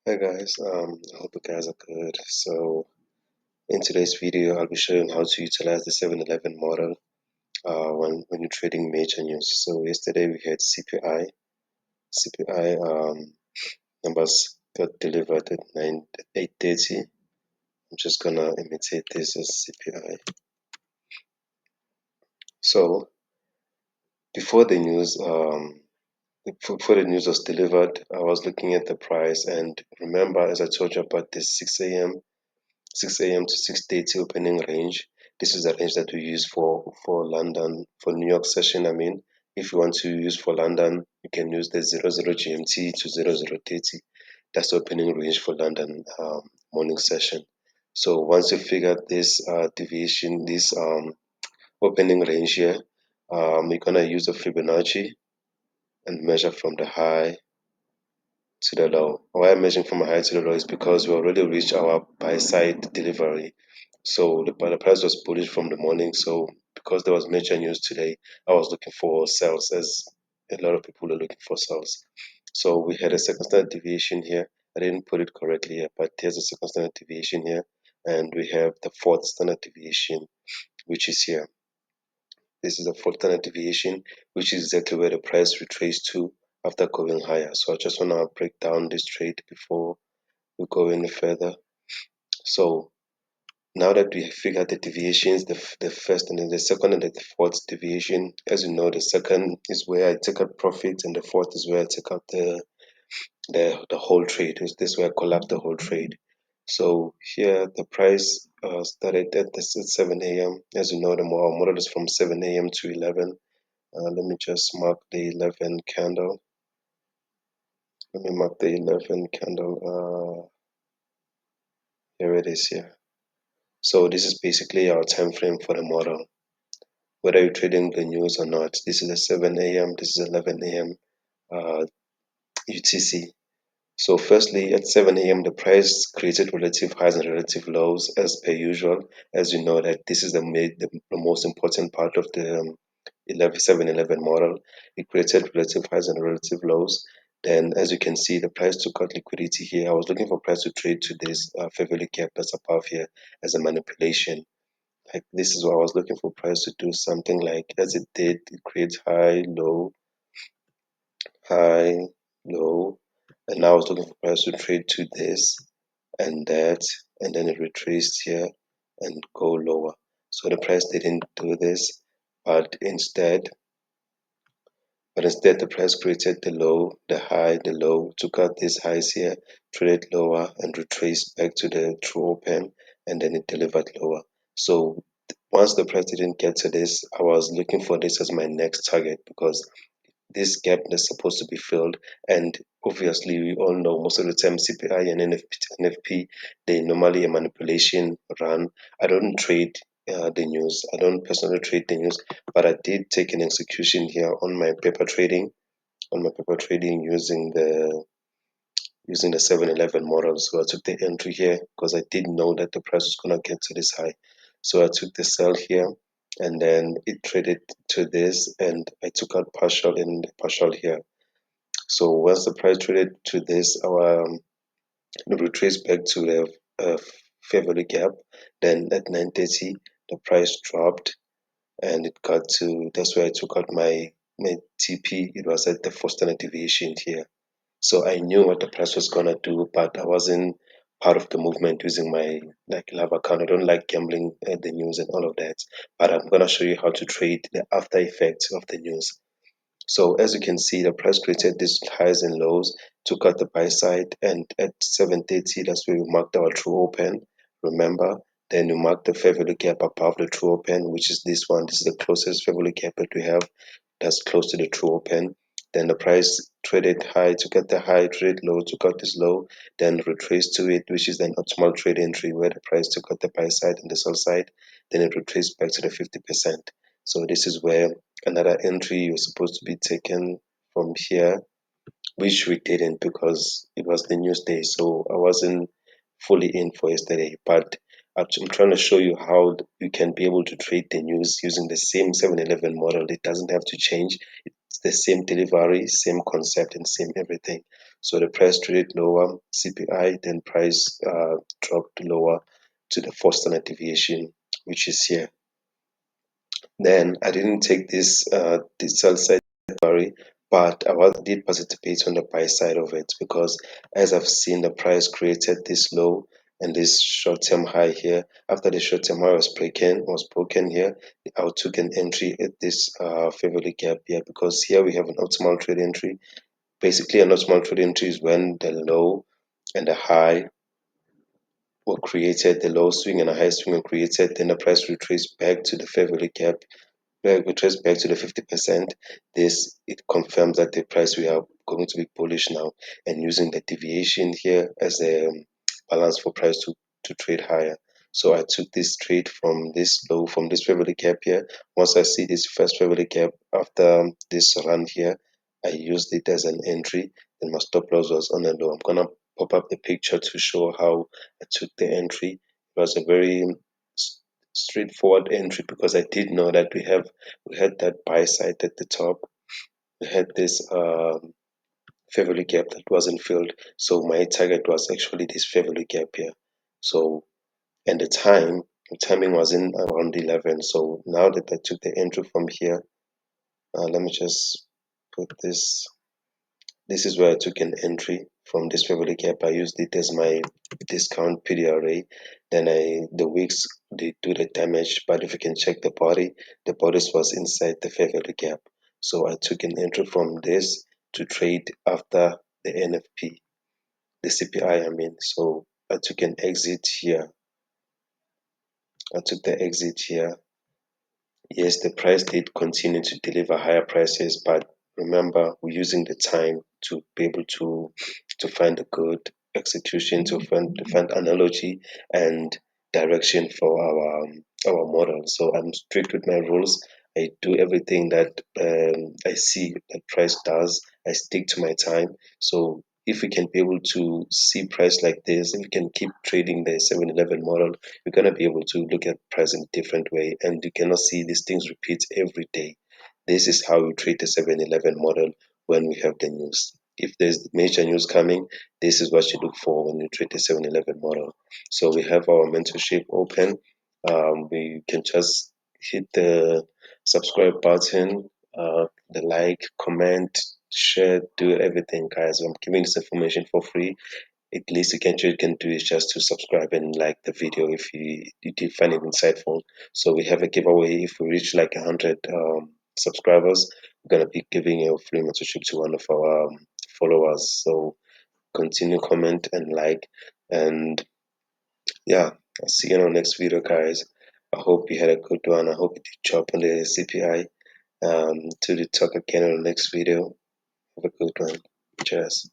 Hi guys, I hope you guys are good. So in today's video, I'll be showing how to utilize the 7-Eleven model when you're trading major news. So yesterday we had CPI numbers got delivered at 8:30. I'm just gonna imitate this as CPI. So before the news before the news was delivered, I was looking at the price, and remember, as I told you about this 6 a.m. to 6:30 opening range. This is the range that we use for London, for New York session. I mean, if you want to use for London, you can use the 00 GMT to 00:30. That's the opening range for London morning session. So once you figure this deviation, this opening range here, we're gonna use a Fibonacci and measure from the high to the low. Why I'm measuring from a high to the low is because we already reached our buy side delivery. So the price was bullish from the morning. So because there was major news today, I was looking for sales, as a lot of people are looking for sales. So we had a second standard deviation here. I didn't put it correctly here, but there's a second standard deviation here, and we have the fourth standard deviation, which is here. This is a fourth standard deviation, which is exactly where the price retraced to after going higher. So I just want to break down this trade before we go any further. So now that we have figured the deviations, the first and then the second and the fourth deviation, as you know, the second is where I take out profits, and the fourth is where I take out the whole trade. This is where I collapse the whole trade. So here the price started at 7 a.m. As you know, the model is from 7 a.m. to 11. Let me just mark the 11 candle. Let me mark the 11 candle. Here it is here. So this is basically our time frame for the model. Whether you're trading the news or not, this is a 7 a.m. This is 11 a.m. UTC. So firstly, at 7 a.m., the price created relative highs and relative lows as per usual. As you know that this is the most important part of the 7-Eleven model. It created relative highs and relative lows. Then, as you can see, the price took out liquidity here. I was looking for price to trade to this fair value gap that's above here as a manipulation. Like this is what I was looking for price to do something like as it did. It creates high, low, and now I was looking for price to trade to this and that, and then it retraced here and go lower. So the price didn't do this, but instead the price created the low, the high, the low, took out these highs here, traded lower, and retraced back to the true open, and then it delivered lower. So once the price didn't get to this, I was looking for this as my next target because this gap is supposed to be filled, and obviously we all know most of the time CPI and NFP, they normally a manipulation run. I don't trade the news. I don't personally trade the news, but I did take an execution here on my paper trading using the 7-Eleven model. So I took the entry here because I didn't know that the price was gonna get to this high. So I took the sell here, and then it traded to this, and I took out partial and partial here. So once the price traded to this, our it retraced back to the fair value gap. Then at 9:30, the price dropped, and it got to, that's where I took out my TP. It was at the fourth standard deviation here. So I knew what the price was gonna do, but I wasn't part of the movement using my like live account. I don't like gambling at the news and all of that. But I'm gonna show you how to trade the after effects of the news. So as you can see, the price created these highs and lows, took out the buy side, and at 7:30, that's where we marked our true open. Remember, then we marked the fair value gap above the true open, which is this one. This is the closest fair value gap that we have. That's close to the true open. Then the price traded high, took out the high, traded low, took out this low, then retraced to it, which is an optimal trade entry where the price took out the buy side and the sell side. Then it retraced back to the 50%. So this is where another entry was supposed to be taken from here, which we didn't because it was the news day. So I wasn't fully in for yesterday. But I'm trying to show you how you can be able to trade the news using the same 7-Eleven model. It doesn't have to change. It's the same delivery, same concept, and same everything. So the price traded lower, CPI, then price dropped lower to the fourth standard deviation, which is here. Then I didn't take this sell side delivery, but did participate on the buy side of it because as I've seen the price created this low and this short-term high here. After the short-term high was broken here, I took an entry at this favorable gap here because here we have an optimal trade entry. Basically, an optimal trade entry is when the low and the high were created, the low swing and a high swing were created, then the price retraced back to the favorable gap, we trace back to the 50%. This it confirms that the price we are going to be bullish now, and using the deviation here as a balance for price to trade higher. So I took this trade from this low, from this favorable gap here. Once I see this first favorable gap after this run here, I used it as an entry, and my stop loss was on the low. I'm gonna pop up the picture to show how I took the entry. It was a very straightforward entry because I did know that we had that buy side at the top. We had this favorable gap that wasn't filled. So my target was actually this favorable gap here. So and the timing was in around 11. So now that I took the entry from here, let me just put this. This is where I took an entry from this favorable gap. I used it as my discount PDRA. Then the wicks they do the damage, but if you can check the bodies was inside the favorable gap. So I took an entry from this to trade after the NFP, the CPI I mean. So I took an exit here. I took the exit here. Yes, the price did continue to deliver higher prices, but remember, we're using the time to be able to find a good execution, to find analogy and direction for our model. So I'm strict with my rules. I do everything that I see that price does. I stick to my time. So if we can be able to see price like this, if we can keep trading the 7-Eleven model, you're going to be able to look at price in a different way, and you cannot see these things repeat every day. This is how you treat the 7-Eleven model when we have the news. If there's major news coming, this is what you look for when you treat the 7-Eleven model. So we have our mentorship open. We can just hit the subscribe button, the like, comment, share, do everything, guys. I'm giving this information for free. At least you can do is just to subscribe and like the video if you did find it insightful. So we have a giveaway. If we reach like 100 subscribers, we're gonna be giving a free mentorship to one of our followers. So continue, comment, and like, and yeah, I'll see you in our next video, guys. I hope you had a good one. I hope you did chop on the CPI. Till we talk again in the next video. Have a good one. Cheers.